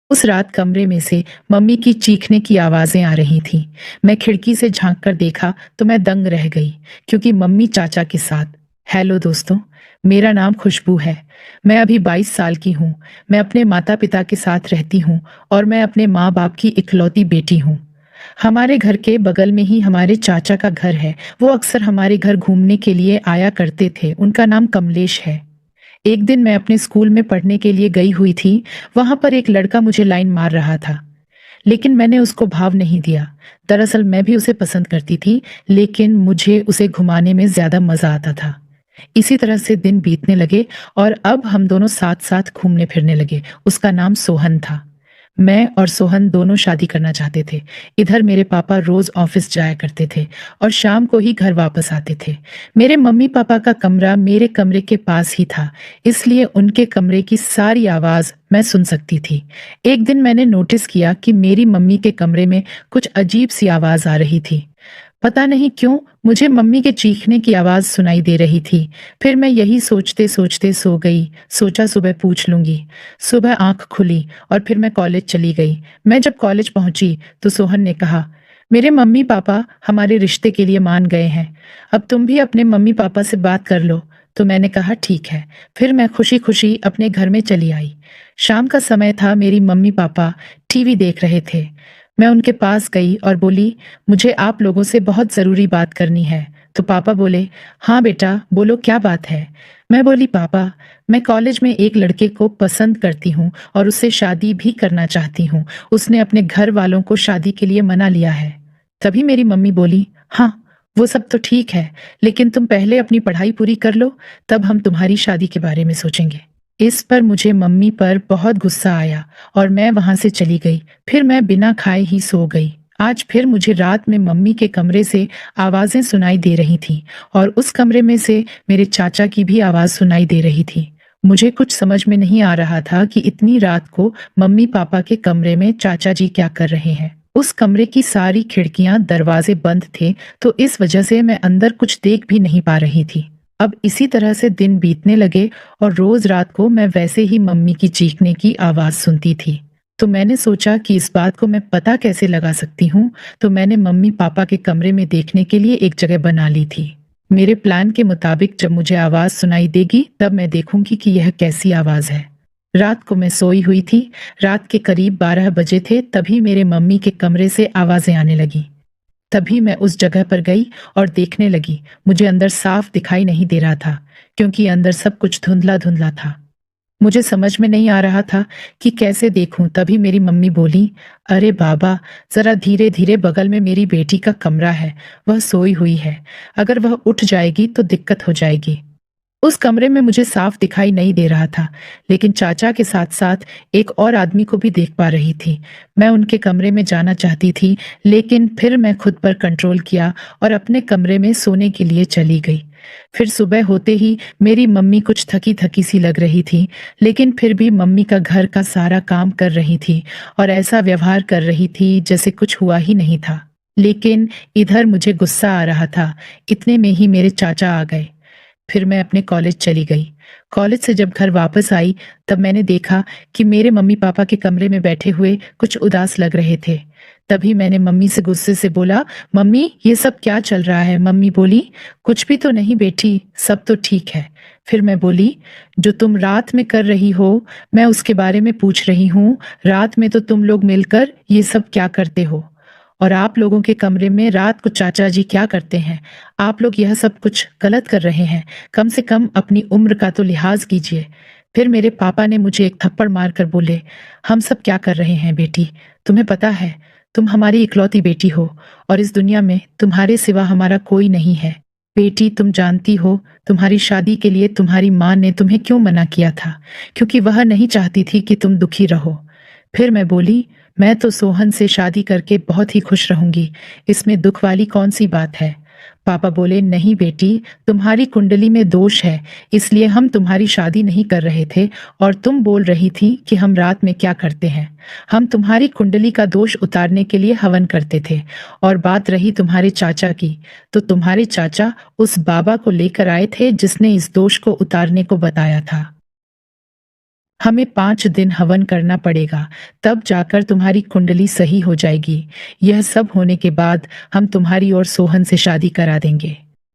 उस रात कमरे में से मम्मी की चीखने की आवाजें आ रही थीं। मैं खिड़की से झांक कर देखा तो मैं दंग रह गई, क्योंकि मम्मी चाचा के साथ। हेलो दोस्तों, मेरा नाम खुशबू है। मैं अभी 22 साल की हूँ। मैं अपने माता पिता के साथ रहती हूँ और मैं अपने माँ बाप की इकलौती बेटी हूँ। हमारे घर के बगल में ही हमारे चाचा का घर है। वो अक्सर हमारे घर घूमने के लिए आया करते थे। उनका नाम कमलेश है। एक दिन मैं अपने स्कूल में पढ़ने के लिए गई हुई थी। वहां पर एक लड़का मुझे लाइन मार रहा था, लेकिन मैंने उसको भाव नहीं दिया। दरअसल मैं भी उसे पसंद करती थी, लेकिन मुझे उसे घुमाने में ज्यादा मजा आता था। इसी तरह से दिन बीतने लगे और अब हम दोनों साथ साथ घूमने फिरने लगे। उसका नाम सोहन था। मैं और सोहन दोनों शादी करना चाहते थे। इधर मेरे पापा रोज ऑफिस जाया करते थे और शाम को ही घर वापस आते थे। मेरे मम्मी पापा का कमरा मेरे कमरे के पास ही था, इसलिए उनके कमरे की सारी आवाज मैं सुन सकती थी। एक दिन मैंने नोटिस किया कि मेरी मम्मी के कमरे में कुछ अजीब सी आवाज आ रही थी। पता नहीं क्यों मुझे मम्मी के चीखने की आवाज सुनाई दे रही थी। फिर मैं यही सोचते सोचते सो गई। सोचा सुबह पूछ लूंगी। सुबह आंख खुली और फिर मैं कॉलेज चली गई। मैं जब कॉलेज पहुंची तो सोहन ने कहा, मेरे मम्मी पापा हमारे रिश्ते के लिए मान गए हैं। अब तुम भी अपने मम्मी पापा से बात कर लो। तो मैंने कहा ठीक है। फिर मैं खुशी खुशी अपने घर में चली आई। शाम का समय था। मेरी मम्मी पापा टीवी देख रहे थे। मैं उनके पास गई और बोली, मुझे आप लोगों से बहुत जरूरी बात करनी है। तो पापा बोले, हाँ बेटा बोलो, क्या बात है। मैं बोली, पापा मैं कॉलेज में एक लड़के को पसंद करती हूँ और उससे शादी भी करना चाहती हूँ। उसने अपने घर वालों को शादी के लिए मना लिया है। तभी मेरी मम्मी बोली, हाँ वो सब तो ठीक है, लेकिन तुम पहले अपनी पढ़ाई पूरी कर लो, तब हम तुम्हारी शादी के बारे में सोचेंगे। इस पर मुझे मम्मी पर बहुत गुस्सा आया और मैं वहां से चली गई। फिर मैं बिना खाए ही सो गई। आज फिर मुझे रात में मम्मी के कमरे से आवाजें सुनाई दे रही थी और उस कमरे में से मेरे चाचा की भी आवाज सुनाई दे रही थी। मुझे कुछ समझ में नहीं आ रहा था कि इतनी रात को मम्मी पापा के कमरे में चाचा जी क्या कर रहे हैं। उस कमरे की सारी खिड़कियां दरवाजे बंद थे, तो इस वजह से मैं अंदर कुछ देख भी नहीं पा रही थी। अब इसी तरह से दिन बीतने लगे और रोज रात को मैं वैसे ही मम्मी की चीखने की आवाज सुनती थी। तो मैंने सोचा कि इस बात को मैं पता कैसे लगा सकती हूँ। तो मैंने मम्मी पापा के कमरे में देखने के लिए एक जगह बना ली थी। मेरे प्लान के मुताबिक जब मुझे आवाज सुनाई देगी तब मैं देखूंगी कि यह कैसी आवाज है। रात को मैं सोई हुई थी। रात के करीब 12 बजे थे, तभी मेरे मम्मी के कमरे से आवाजें आने लगी। तभी मैं उस जगह पर गई और देखने लगी। मुझे अंदर साफ दिखाई नहीं दे रहा था, क्योंकि अंदर सब कुछ धुंधला धुंधला था। मुझे समझ में नहीं आ रहा था कि कैसे देखूं। तभी मेरी मम्मी बोली, अरे बाबा, जरा धीरे धीरे, बगल में मेरी बेटी का कमरा है, वह सोई हुई है। अगर वह उठ जाएगी तो दिक्कत हो जाएगी। उस कमरे में मुझे साफ दिखाई नहीं दे रहा था, लेकिन चाचा के साथ साथ एक और आदमी को भी देख पा रही थी। मैं उनके कमरे में जाना चाहती थी, लेकिन फिर मैं खुद पर कंट्रोल किया और अपने कमरे में सोने के लिए चली गई। फिर सुबह होते ही मेरी मम्मी कुछ थकी थकी सी लग रही थी, लेकिन फिर भी मम्मी का घर का सारा काम कर रही थी और ऐसा व्यवहार कर रही थी जैसे कुछ हुआ ही नहीं था। लेकिन इधर मुझे गुस्सा आ रहा था। इतने में ही मेरे चाचा आ गए। फिर मैं अपने कॉलेज चली गई। कॉलेज से जब घर वापस आई तब मैंने देखा कि मेरे मम्मी पापा के कमरे में बैठे हुए कुछ उदास लग रहे थे। तभी मैंने मम्मी से गुस्से से बोला, मम्मी ये सब क्या चल रहा है। मम्मी बोली, कुछ भी तो नहीं बेटी, सब तो ठीक है। फिर मैं बोली, जो तुम रात में कर रही हो मैं उसके बारे में पूछ रही हूँ। रात में तो तुम लोग मिलकर ये सब क्या करते हो, और आप लोगों के कमरे में रात को चाचा जी क्या करते हैं। आप लोग यह सब कुछ गलत कर रहे हैं। कम से कम अपनी उम्र का तो लिहाज कीजिए। फिर मेरे पापा ने मुझे एक थप्पड़ मारकर बोले, हम सब क्या कर रहे हैं बेटी, तुम्हें पता है तुम हमारी इकलौती बेटी हो और इस दुनिया में तुम्हारे सिवा हमारा कोई नहीं है। बेटी तुम जानती हो तुम्हारी शादी के लिए तुम्हारी माँ ने तुम्हें क्यों मना किया था, क्योंकि वह नहीं चाहती थी कि तुम दुखी रहो। फिर मैं बोली, मैं तो सोहन से शादी करके बहुत ही खुश रहूंगी, इसमें दुख वाली कौन सी बात है। पापा बोले, नहीं बेटी, तुम्हारी कुंडली में दोष है, इसलिए हम तुम्हारी शादी नहीं कर रहे थे। और तुम बोल रही थी कि हम रात में क्या करते हैं। हम तुम्हारी कुंडली का दोष उतारने के लिए हवन करते थे। और बात रही तुम्हारे चाचा की, तो तुम्हारे चाचा उस बाबा को लेकर आए थे जिसने इस दोष को उतारने को बताया था। हमें 5 दिन हवन करना पड़ेगा, तब जाकर तुम्हारी कुंडली सही हो जाएगी। यह सब होने के बाद हम तुम्हारी और सोहन से शादी करा देंगे।